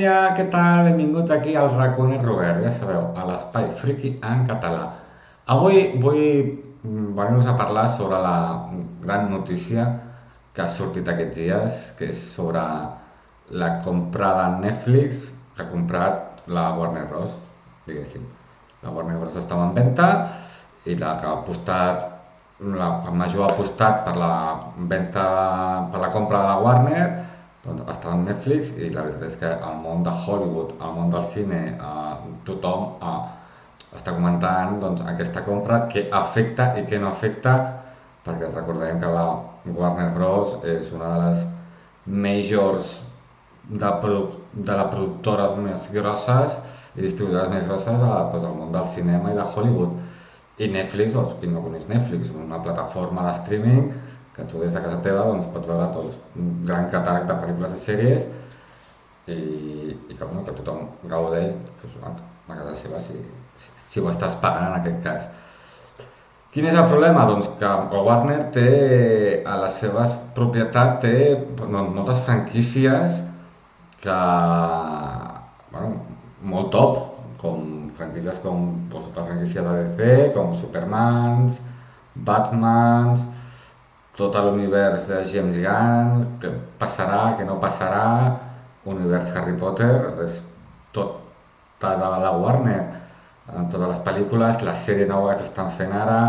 família, què tal? Benvinguts aquí al Raconet Robert, ja sabeu, a l'espai friki en català. Avui vull venir-vos a parlar sobre la gran notícia que ha sortit aquests dies, que és sobre la compra de Netflix que ha comprat la Warner Bros, diguéssim. La Warner Bros estava en venda i la que ha apostat, la major ha apostat per la venda, per la compra de la Warner, doncs està en Netflix i la veritat és que el món de Hollywood, el món del cine, tothom està comentant doncs, aquesta compra, què afecta i què no afecta, perquè recordem que la Warner Bros. És una de les majors de la productora més grosses i distribuïdores més grosses doncs, al món del cinema i de Hollywood. I Netflix, doncs, qui no coneix Netflix, una plataforma de streaming que tu des de casa teva doncs, pots veure doncs, un gran catàleg de pel·lícules i sèries i que, bueno, que tothom gaudeix doncs, a casa seva si ho estàs pagant en aquest cas. Quin és el problema? Doncs que Warner té a les seves propietats té moltes franquícies que, bueno, molt top, com franquícies com doncs, la franquícia de DC, com Supermans, Batmans, tot l'univers de James Gunn, què passarà, què no passarà, univers Harry Potter, és tot de la Warner, en totes les pel·lícules, la sèrie nova que s'estan fent ara,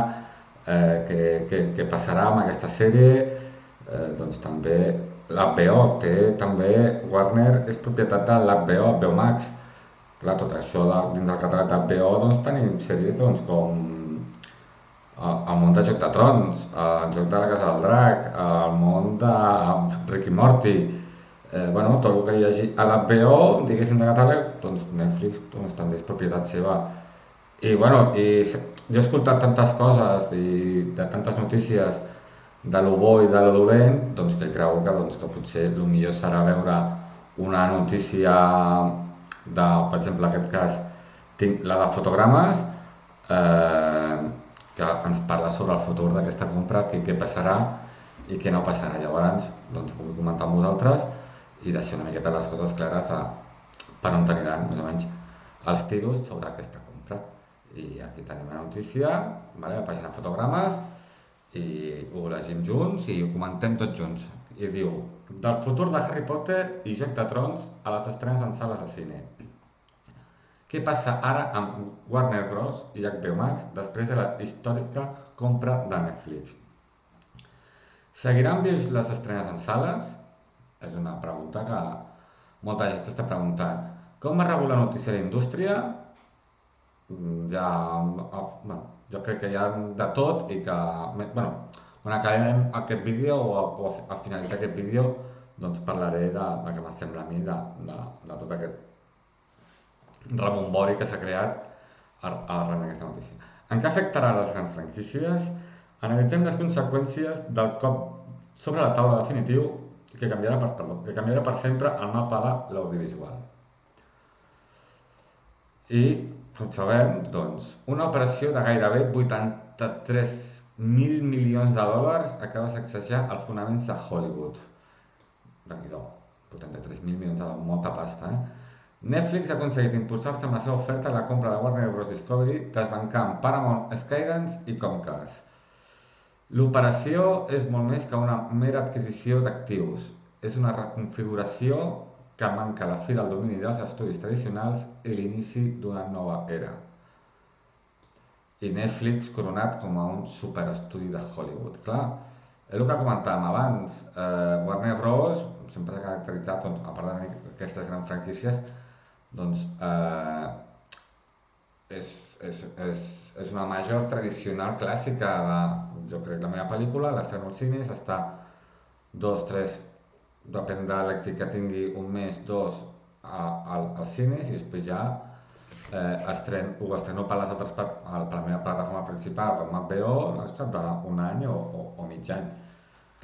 què passarà amb aquesta sèrie, doncs també l'HBO, té també, Warner és propietat de l'HBO, HBO Max. Clar, tot això dins del catàleg d'HBO doncs tenim sèries doncs, com el món de Joc de Trons, el joc de la Casa del Drac, el món de Rick i Morty, bueno, tot el que hi hagi a l'HBO, diguéssim, de catàleg, doncs Netflix doncs, també és propietat seva. I bueno, jo he escoltat tantes coses i de tantes notícies de lo bo i de lo dolent, doncs que creu que potser el millor serà veure una notícia de, per exemple, en aquest cas, tinc la de fotogrames, eh, que ens parla sobre el futur d'aquesta compra, què passarà i què no passarà. Llavors, doncs, vull comentar amb vosaltres i deixar una miqueta les coses clares per on aniran, més o menys, els tiros sobre aquesta compra. I aquí tenim la notícia, vale, la pàgina fotogrames, i ho llegim junts i ho comentem tots junts. I diu, del futur de Harry Potter i Joc de Trons a les estrenes en sales de cine. Què passa ara amb Warner Bros. I HBO Max després de la històrica compra de Netflix? Seguiran vius les estrenes en sales? És una pregunta que molta gent s'està preguntant. Com va rebre la notícia a la indústria? Ja, bueno, jo crec que hi ha de tot i que, bueno, quan acabem aquest vídeo o al finalitzar aquest vídeo doncs parlaré de què m'assembla a mi de tot aquest rebombori que s'ha creat arran d'aquesta notícia. En què afectarà les grans franquícies? Analitzem les conseqüències del cop sobre la taula definitiu que canviarà per sempre el mapa de l'audiovisual. I, com sabem, doncs, una operació de gairebé 83.000 milions de dòlars acaba de sacsejar els fonaments de Hollywood. Déu-n'hi-do, 83.000 milions de dòlars, molta pasta, Netflix ha aconseguit impulsar-se amb la seva oferta a la compra de Warner Bros. Discovery, desbancant Paramount, Skydance i Comcast. L'operació és molt més que una mera adquisició d'actius. És una reconfiguració que manca la fi del domini dels estudis tradicionals i l'inici d'una nova era. I Netflix coronat com a un superestudi de Hollywood. Clar, és el que comentàvem abans, Warner Bros. Sempre s'ha caracteritzat, doncs, a part d'aquestes grans franquícies, doncs és una major tradicional clàssica de, jo crec, la meva pel·lícula, l'estreno als cines, està 2, 3, depèn de l'èxit que tingui, un mes, dos, als cines i després ja ho estreno per la meva plataforma principal com HBO, al cap d'un any o mig any.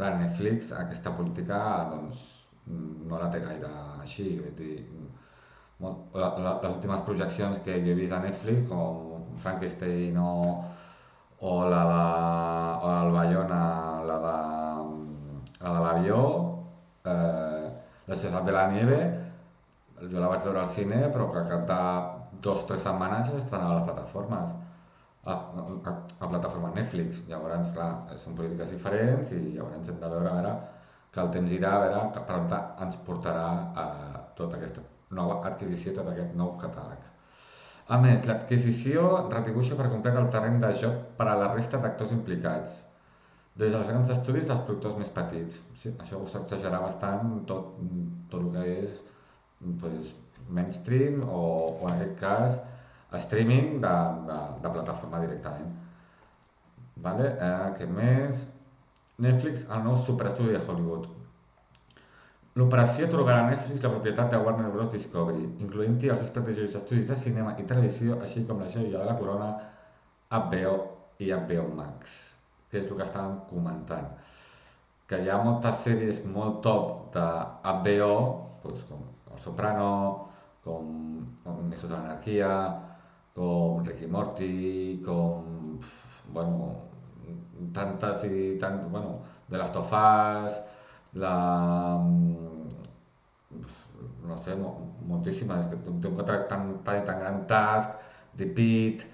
Clar, Netflix aquesta política doncs, no la té gaire així, vull dir, les últimes projeccions que jo he vist a Netflix, com Frankenstein o la del Bayona, la de l'avió, la Ciutat de la Nieve, jo la vaig veure al cine, però que al cap de 2 o 3 setmanes ja s'estrenava a les plataformes, a plataforma Netflix. Llavors, clar, són polítiques diferents i llavors hem de veure, a veure, que el temps irà, a veure per on ens portarà tota aquesta nova adquisició, tot aquest nou catàleg. A més, l'adquisició retribuïxa per complet el terreny de joc per a la resta d'actors implicats, des dels grans estudis als productors més petits. Sí, això ho s'exagerarà bastant tot el que és pues, mainstream o en aquest cas streaming de plataforma directament. Vale? Què més? Netflix, el nou superestudi de Hollywood. L'operació atorgarà a Netflix la propietat de Warner Bros. Discovery, incloent-hi els seus prestigiosos estudis de cinema i televisió, així com la joia de la corona HBO i HBO Max, que és el que estàvem comentant. Que hi ha moltes sèries molt top de HBO, doncs com El Soprano, com Hijos de l'Anarquia, com Rick i Morty, bueno, tantes i tant, bueno, The Last of Us, la, no sé, moltíssimes, que té un contracte tan gran Task, The Pitt,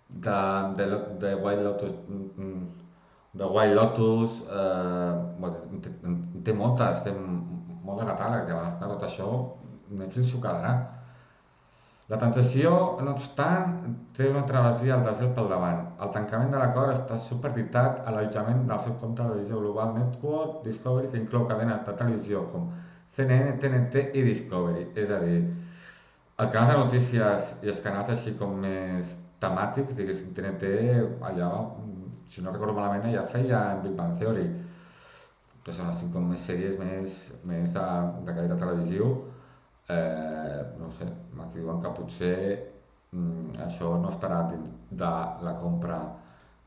de White Lotus, de White Lotus, bueno, té moltes, té molt de catàleg, llavors, clar, tot això Netflix s'ho quedarà. La transició, no obstant, té una travessia al desert pel davant. El tancament de l'acord està supeditat a l'allotjament del seu compte de televisió Global Network Discovery, que inclou cadenes de televisió com CNN, TNT i Discovery. És a dir, els canals de notícies i els canals així com més temàtics, diguéssim, TNT, allà, si no recordo malament, ja feia Big Bang Theory, que són així com més sèries més de caire televisiu. No sé, aquí diuen que potser això no estarà dins de la compra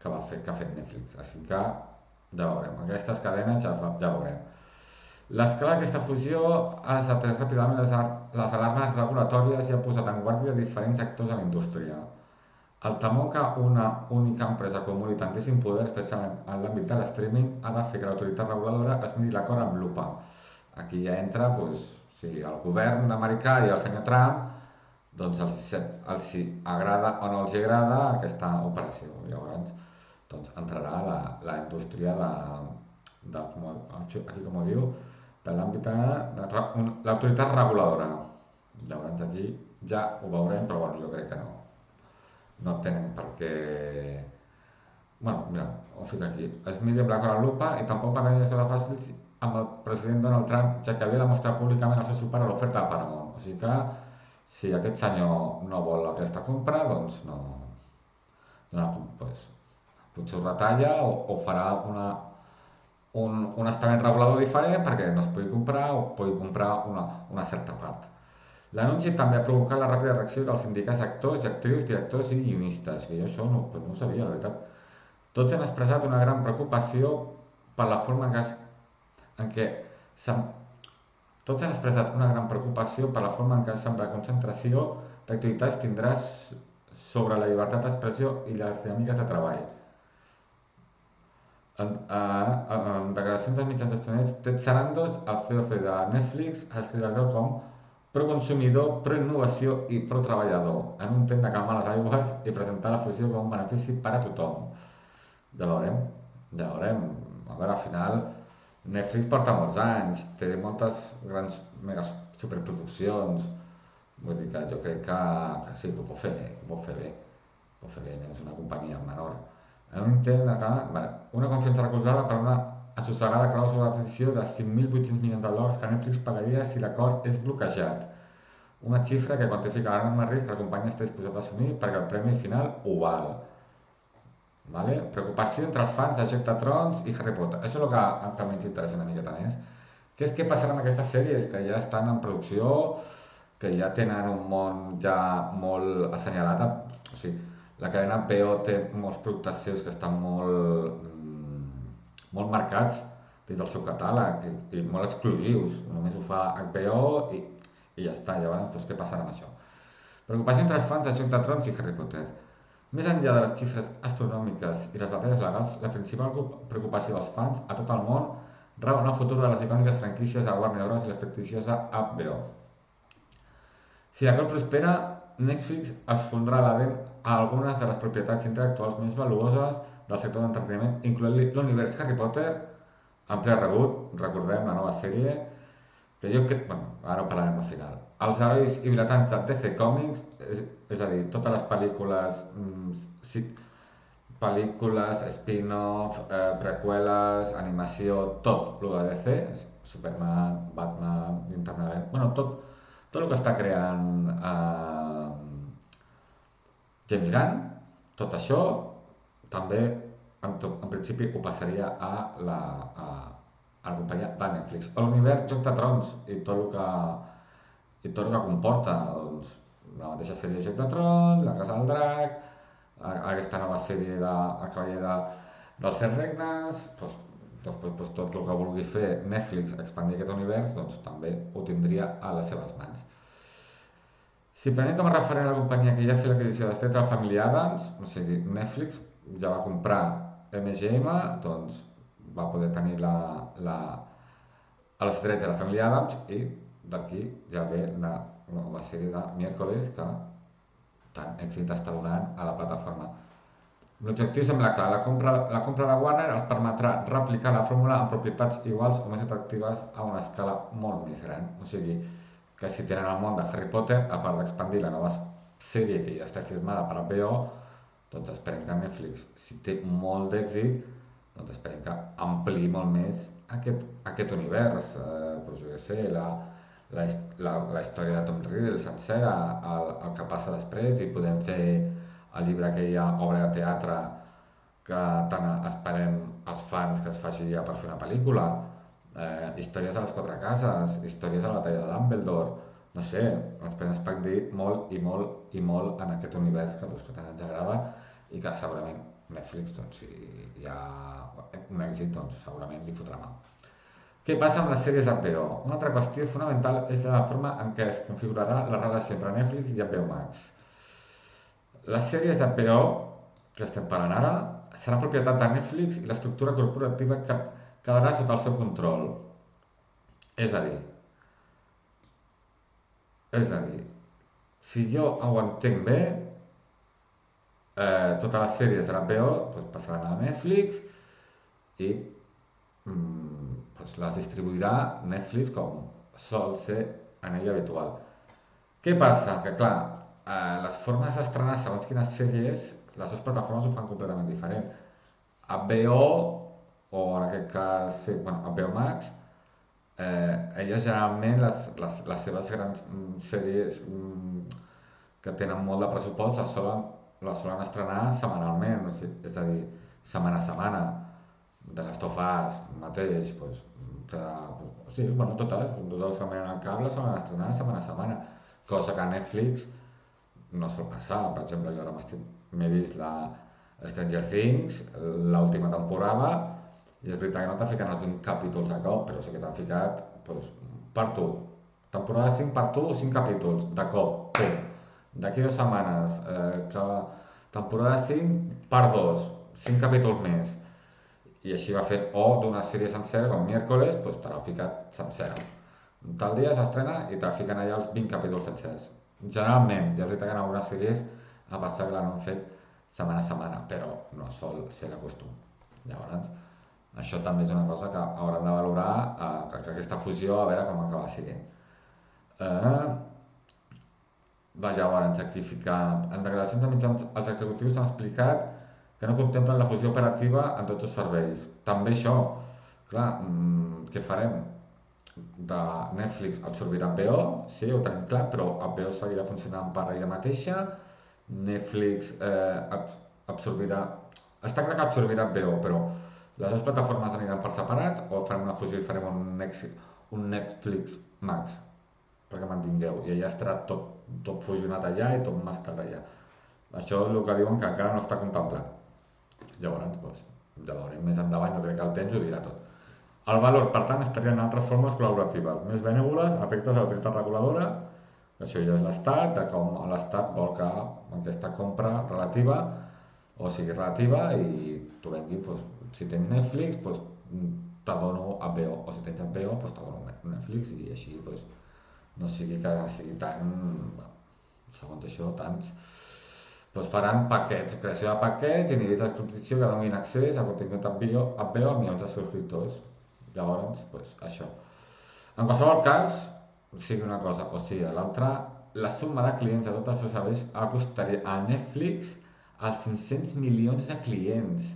que ha fet Netflix, així que ja veurem, aquestes cadenes ja veurem. L'escala d'aquesta fusió ha desatès ràpidament les alarmes regulatòries i ha posat en guàrdia diferents actors a la indústria. El temor que una única empresa acumuli tantíssim poder, especialment en l'àmbit de l'streaming, ha de fer que l'autoritat reguladora es miri l'acord amb lupa. Aquí ja entra, doncs, si el govern americà i el senyor Trump, doncs els agrada o no els agrada aquesta operació. Llavors, doncs entrarà la indústria aquí com ho diu, de l'àmbit de l'autoritat reguladora. Llavors aquí ja ho veurem, però bueno, jo crec que no tenen per què. Bueno, mira, ho fico aquí. Es miri amb la cara a la lupa i tampoc van tenir coses fàcils amb el president Donald Trump, ja que havia demostrat públicament el seu suport a l'oferta de Paramount. O sigui que, si aquest senyor no vol aquesta compra, doncs pues, potser ho retalla o farà un estament regulador diferent perquè no es pugui comprar o pugui comprar una certa part. L'anunci també ha provocat la ràpida reacció dels sindicats actors i actrius, directors i guionistes, que jo això no ho sabia, la veritat. Tots han expressat una gran preocupació per la forma en què tots han expressat una gran preocupació per la forma en què sembla concentració d'activitats tindrà sobre la llibertat d'expressió i les dinàmiques de treball. En declaracions als mitjans estonets, Ted Sarandos, el CEO de Netflix, ha escrit el com pro-consumidor, pro-innovació i pro-treballador, en un intent de calmar les aigües i presentar la fusió com un benefici per a tothom. Ja veurem. A veure, al final, Netflix porta molts anys, té moltes grans mega superproduccions, vull dir que jo crec que sí, que ho pot fer bé, no és una companyia menor. En un intent una confiança recolzada per una assossegada clàusula d'adquisició de 5.800 milions de dòlars que Netflix pagaria si l'acord és bloquejat. Una xifra que quantifica l'enorme risc que la companyia està disposada a assumir perquè el premi final ho val. Vale? Preocupació entre els fans de Joc de Trons i Harry Potter. Això és el que també ens interessa una miqueta més. Què passarà amb aquestes sèries que ja estan en producció, que ja tenen un món ja molt assenyalat? O sigui, la cadena HBO té molts productes seus que estan molt marcats dins del seu catàleg i molt exclusius. Només ho fa HBO i ja està. Llavors, doncs, què passarà amb això? Preocupació entre els fans de Joc de Trons i Harry Potter. Més enllà de les xifres astronòmiques i les batalles legals, la principal preocupació dels fans a tot el món rau en el futur de les icòniques franquícies de Warner Bros. I la prestigiosa HBO. Si la Col prospera, Netflix es fondrà a la dent a algunes de les propietats intel·lectuals més valuoses del sector d'entreteniment, incloent l'univers Harry Potter, en ple rebut, recordem la nova sèrie, que jo crec, bueno, ara ho parlarem al final. Els herois i vilatans de DC Comics, és a dir, totes les pel·lícules, sí, pel·lícules, spin-off, preqüeles, animació, tot el de DC, Superman, Batman, Internet, bueno, tot el que està creant James Gunn, tot això també en principi ho passaria a la companyia de Netflix. L'univers Joc de Trons i tot el que comporta, doncs, la mateixa sèrie de Joc de Trons, La Casa del Drac, aquesta nova sèrie de El Cavaller dels Set Regnes, doncs, després doncs, tot el que vulgui fer Netflix, expandir aquest univers, doncs també ho tindria a les seves mans. Si prenem com a referent a la companyia que ja ha fet l'adquisició dels drets de la família Adams, o sigui, Netflix ja va comprar MGM, doncs va poder tenir els drets de la família Adams i d'aquí ja ve la nova sèrie de Miércoles que tant èxit està donant a la plataforma. L'objectiu sembla clar, la compra de Warner els permetrà replicar la fórmula amb propietats iguals o més atractives a una escala molt més gran. O sigui, que si tenen el món de Harry Potter, a part d'expandir la nova sèrie que ja està firmada per HBO, doncs esperem que Netflix, si té molt d'èxit, doncs esperem que ampliï molt més aquest univers. Doncs jo què sé, la història de Tom Riddle sencera, el que passa després, i podem fer el llibre aquella obra de teatre que tant esperem els fans que es faci ja per fer una pel·lícula, històries de les quatre cases, històries de la batalla de Dumbledore, no sé, esperem expandir molt i molt i molt en aquest univers que tant ens agrada i que segurament Netflix, doncs, si hi ha un èxit, doncs segurament li fotrà mà. Què passa amb les sèries HBO? Una altra qüestió fonamental és la forma en què es configurarà la relació entre Netflix i HBO Max. Les sèries d'HBO, que estem parlant ara, serà propietat de Netflix i l'estructura corporativa que quedarà sota el seu control. És a dir, si jo ho entenc bé, totes les sèries de l'HBO doncs, passaran a Netflix i doncs, les distribuirà Netflix com sol ser en ella habitual. Què passa? Que clar, les formes d'estrenar segons quines sèries, les dues plataformes ho fan completament diferent. HBO, o en aquest cas, sí, bueno, HBO Max, elles generalment les seves grans sèries que tenen molt de pressupost les solen estrenar setmanalment, o sigui, és a dir, setmana a setmana. De Last of Us mateix, doncs, sí, bueno, totes els que venen al cable solen estrenar setmana a setmana, cosa que a Netflix no sol passar. Per exemple, jo ara m'he vist la Stranger Things, l'última temporada, i és veritat que no t'ha ficat els 20 capítols de cop, però sí que t'han ficat doncs, per tu. Temporada 5 per tu, 5 capítols de cop, pum. D'aquí 2 setmanes, temporada 5 per 2, 5 capítols més. I així va fent, o d'una sèrie sencera com Miércoles, doncs te l'ha ficat sencera. Tal dia s'estrena i te fiquen allà els 20 capítols sencers. Generalment, ja és veritat que en algunes sèries ha passat que l'han fet setmana a setmana, però no sol ser la costum. Llavors, això també és una cosa que hauran de valorar, que aquesta fusió, a veure com acaba sent. Llavors, aquí fica, en declaracions de mitjans, els executius han explicat que no contemplen la fusió operativa en tots els serveis. També això, clar, què farem? De Netflix absorbirà HBO, sí, ho tenim clar, però HBO seguirà funcionant per ella mateixa, Netflix absorbirà... Està clar que absorbirà HBO, però les dues plataformes aniran per separat o farem una fusió i farem un Netflix Max, perquè m'entengueu, i allà estarà tot fusionat allà i tot mesclat allà. Això és el que diuen que encara no està contemplat. Llavors, doncs, ja veurem més endavant, jo crec que el temps ho dirà tot. El valor, per tant, estaria en altres formes col·laboratives, més benèvoles, efectes de l'autoritat reguladora, que això ja és l'Estat, de com l'Estat vol que aquesta compra relativa, o sigui relativa, i tu vengui, doncs, si tens Netflix, doncs, te dono HBO, o si tens HBO, doncs te dono Netflix, i així, doncs, no sigui que sigui tan, segons això, tants. Doncs faran paquets, creació de paquets i nivells de subscripció que donin accés a contingut HBO a milions de subscriptors. Llavors, doncs, això. En qualsevol cas, sigui una cosa o sigui l'altra, la suma de clients de tots els seus serveis acostaria a Netflix als 500 milions de clients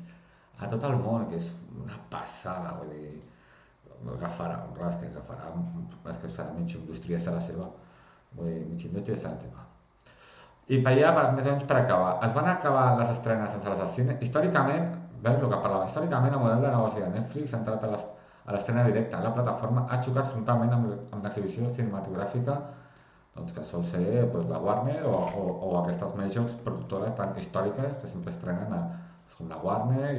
a tot el món, que és una passada, vull dir, agafarà, clar, és que serà mitja indústria, serà seva, vull dir, mitja indústria serà seva. I per allà, més o menys per acabar, es van acabar les estrenes sense les al cine. Històricament, veus el que parlava, històricament el model de negoci de Netflix centrat a l'estrena directa a la plataforma ha xocat frontalment amb l'exhibició cinematogràfica doncs, que sol ser doncs, la Warner o aquestes majors productores tan històriques que sempre estrenen com la Warner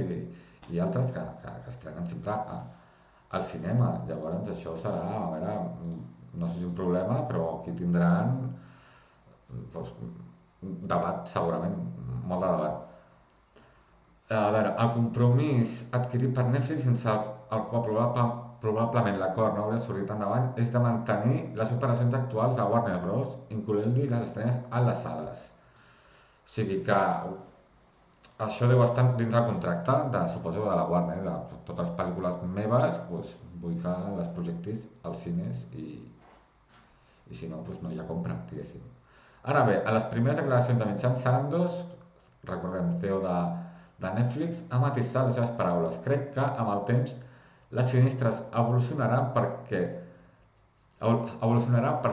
i altres que estrenen sempre al cinema. Llavors això serà, a veure, no sé si un problema, però aquí tindran doncs, debat segurament, molt de debat. A veure, el compromís adquirit per Netflix sense el qual probablement l'acord no hauria sortit endavant és de mantenir les operacions actuals de Warner Bros, incloent-hi les estrenes a les sales. O sigui que això deu estar dins del contracte, suposo, de la Warner, de totes les pel·lícules meves, doncs, vull que les projectis als cines i si no, doncs no hi ha compra, diguéssim. Ara bé, a les primeres declaracions de mitjans Sarandos, recordem, CEO de Netflix, ha matisat les seves paraules. Crec que amb el temps les finestres evolucionaran per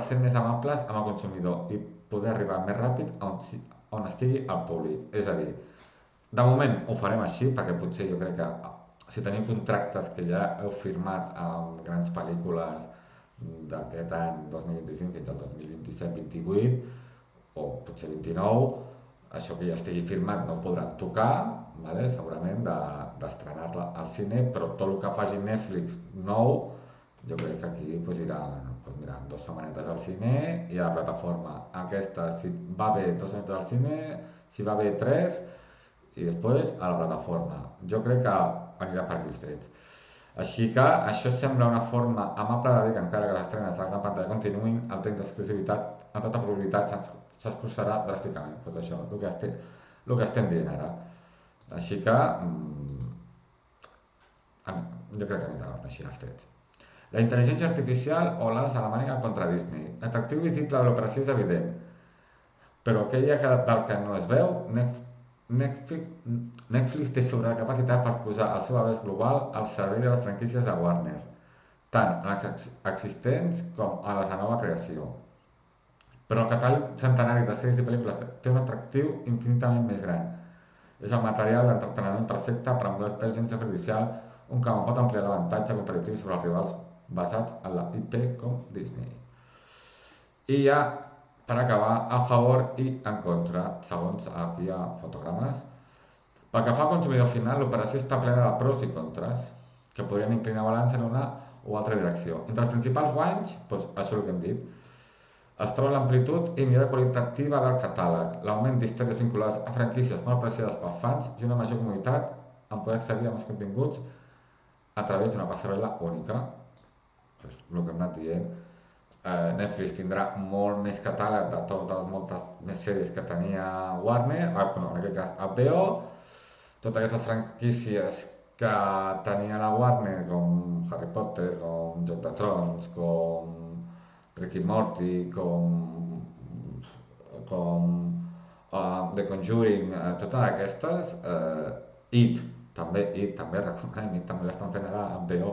ser més amables amb el consumidor i poder arribar més ràpid on estigui el públic. És a dir, de moment ho farem així perquè potser jo crec que si tenim contractes que ja heu firmat amb grans pel·lícules d'aquest any 2025 fins al 2027-28 o potser 29, això que ja estigui firmat no ho podran tocar, vale? Segurament d'estrenar-la al cine, però tot el que faci Netflix nou, jo crec que aquí pues, iran pues, mira, 2 setmanetes al cine i a la plataforma. Aquesta, si va bé 2 setmanetes al cine, si va bé 3, i després a la plataforma. Jo crec que anirà per aquí els trets. Així que això sembla una forma amable de dir que encara que les estrenes a la gran pantalla continuïn, el temps d'exclusivitat amb tota probabilitat s'escurçarà dràsticament. Pues això, el que estem dient ara. Així que jo crec que anirà així els trets. La intel·ligència artificial o la salamànica contra Disney. L'atractiu visible de l'operació és evident, però aquella del que no es veu, Netflix té sobrecapacitat per posar el seu abast global al servei de les franquícies de Warner, tant a les existents com a les de nova creació. Però el catàleg centenari de sèries i pel·lícules té un atractiu infinitament més gran. És el material d'entreteniment perfecte per a models d'intel·ligència artificial, un camp pot ampliar l'avantatge competitiu sobre els rivals basats en la IP com Disney. I ja, per acabar, a favor i en contra, segons aquí hi ha fotogrames. Pel que fa al consumidor final, l'operació està plena de pros i contres, que podrien inclinar balança en una o altra direcció. Entre els principals guanys, doncs, això el que hem dit, es troba l'amplitud i millora qualitativa del catàleg, l'augment d'històries vinculades a franquícies molt apreciades pels fans i una major comoditat en poder accedir a més continguts a través d'una passarel·la única. Pues, el que hem anat dient, Netflix tindrà molt més catàleg de totes moltes més sèries que tenia Warner, no, en aquest cas HBO, totes aquestes franquícies que tenia la Warner, com Harry Potter, com Joc de Trons, com Rick i Morty, The Conjuring, totes aquestes, It també recordem, It també l'estan fent ara amb HBO.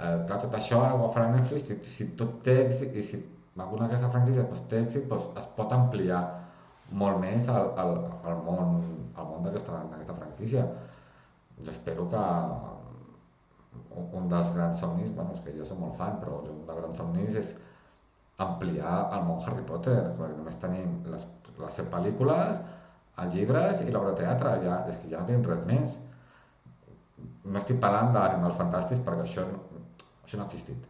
Clar, tot això ara ho farà Netflix i si tot té èxit i si alguna d'aquestes franquícies doncs, té èxit, doncs, es pot ampliar molt més el món d'aquesta franquícia. Jo espero que un dels grans somnis, bueno, és que jo soc molt fan, però un dels grans somnis és ampliar el món Harry Potter, perquè només tenim les 7 pel·lícules, els llibres i l'obra de teatre, ja, és que ja no tenim res més. No estic parlant d'Animals Fantàstics perquè això no ha existit,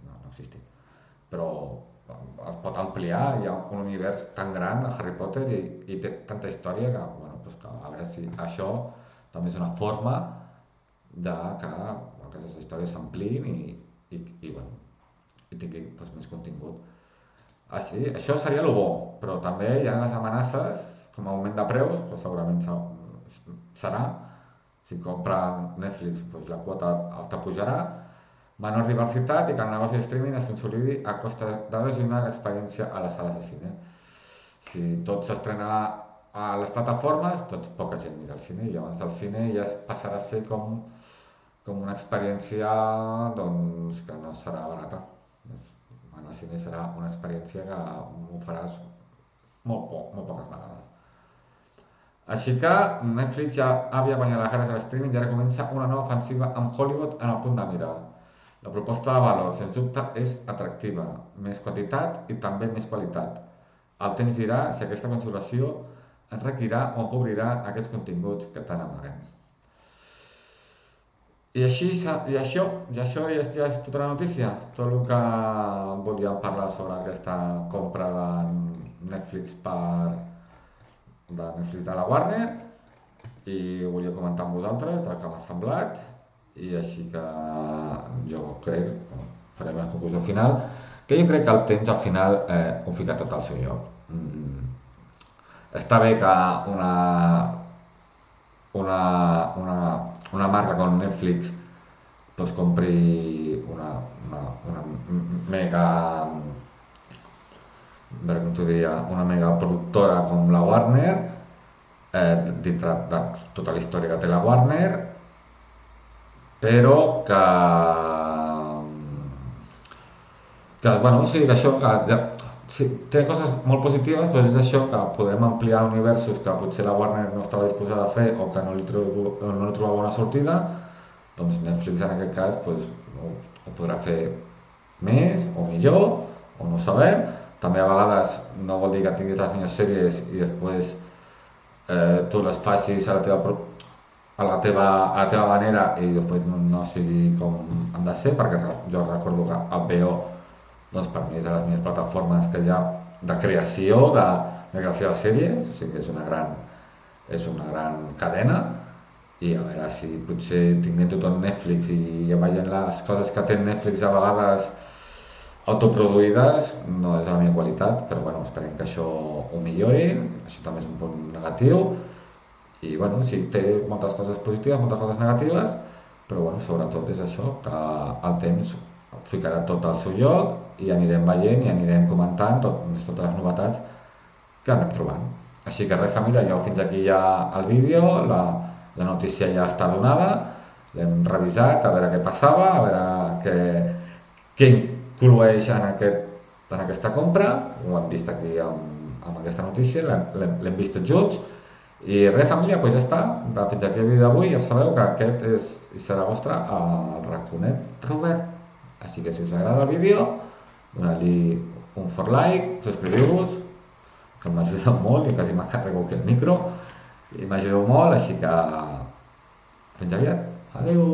no ha existit, però es pot ampliar, hi ha un univers tan gran a Harry Potter i té tanta història que, bueno, doncs que a veure si això també és una forma de que aquestes històries s'ampliïn i, bueno, i tinguin doncs, més contingut. Això seria el bo, però també hi ha les amenaces, com a augment de preus, doncs segurament serà. Si compra Netflix, doncs la quota alta pujarà, menor diversitat i que el negoci de streaming es consolidi a costa d'erosionar l'experiència a les sales de cine. Si tot s'estrena a les plataformes, doncs poca gent mira al cine i llavors el cine ja passarà a ser com una experiència doncs, que no serà barata. Anar al cine serà una experiència que ho faràs molt poques vegades. Així que Netflix ja havia guanyat les guerres de l'streaming i ara comença una nova ofensiva amb Hollywood en el punt de mira. La proposta de valor, sens dubte, és atractiva, més quantitat i també més qualitat. El temps dirà si aquesta consolació enriquirà o empobrirà aquests continguts que tant amaguem. I això ja és tota la notícia, tot el que volíem parlar sobre aquesta compra de Netflix de la Warner i ho volia comentar amb vosaltres el que m'ha semblat i així que jo crec, farem la conclusió final, que jo crec que el temps al final ho fica tot al seu lloc. Està bé que una marca com Netflix pues compri una mega, com t'ho diria, una mega productora com la Warner, dintre de tota la història que té la Warner, però bueno, sí, que això, sí, té coses molt positives, però és això, que podrem ampliar universos que potser la Warner no estava disposada a fer o que no li trobava una sortida, doncs Netflix en aquest cas pues, ho podrà fer més o millor, o no sabem. També a vegades no vol dir que tinguis les millors sèries i després tu les facis a la teva manera i després no sigui com han de ser, perquè jo recordo que HBO doncs per mi és de les millors plataformes que hi ha de creació de sèries, o sigui que és una gran cadena i a veure si potser tinguem tothom Netflix i ja veient les coses que té Netflix a vegades autoproduïdes no és de la millor qualitat, però bueno, esperem que això ho millori, això també és un punt negatiu i bueno, sí, té moltes coses positives, moltes coses negatives, però bueno, sobretot és això, que el temps ficarà tot al seu lloc i anirem veient i anirem comentant totes les novetats que anem trobant. Així que res, família, jo fins aquí ja el vídeo, la notícia ja està donada, l'hem revisat, a veure què passava, a veure què inclueix en aquesta compra, ho hem vist aquí amb aquesta notícia, l'hem vist tots junts, i res, família, doncs ja està, fins aquí el vídeo d'avui, ja sabeu que aquest és i serà vostre el raconet Robert. Així que si us agrada el vídeo, doneu-li un for like, subscriviu-vos, que m'ajuda molt i quasi m'acarrego aquí el micro i m'ajudeu molt, així que fins aviat, adeu!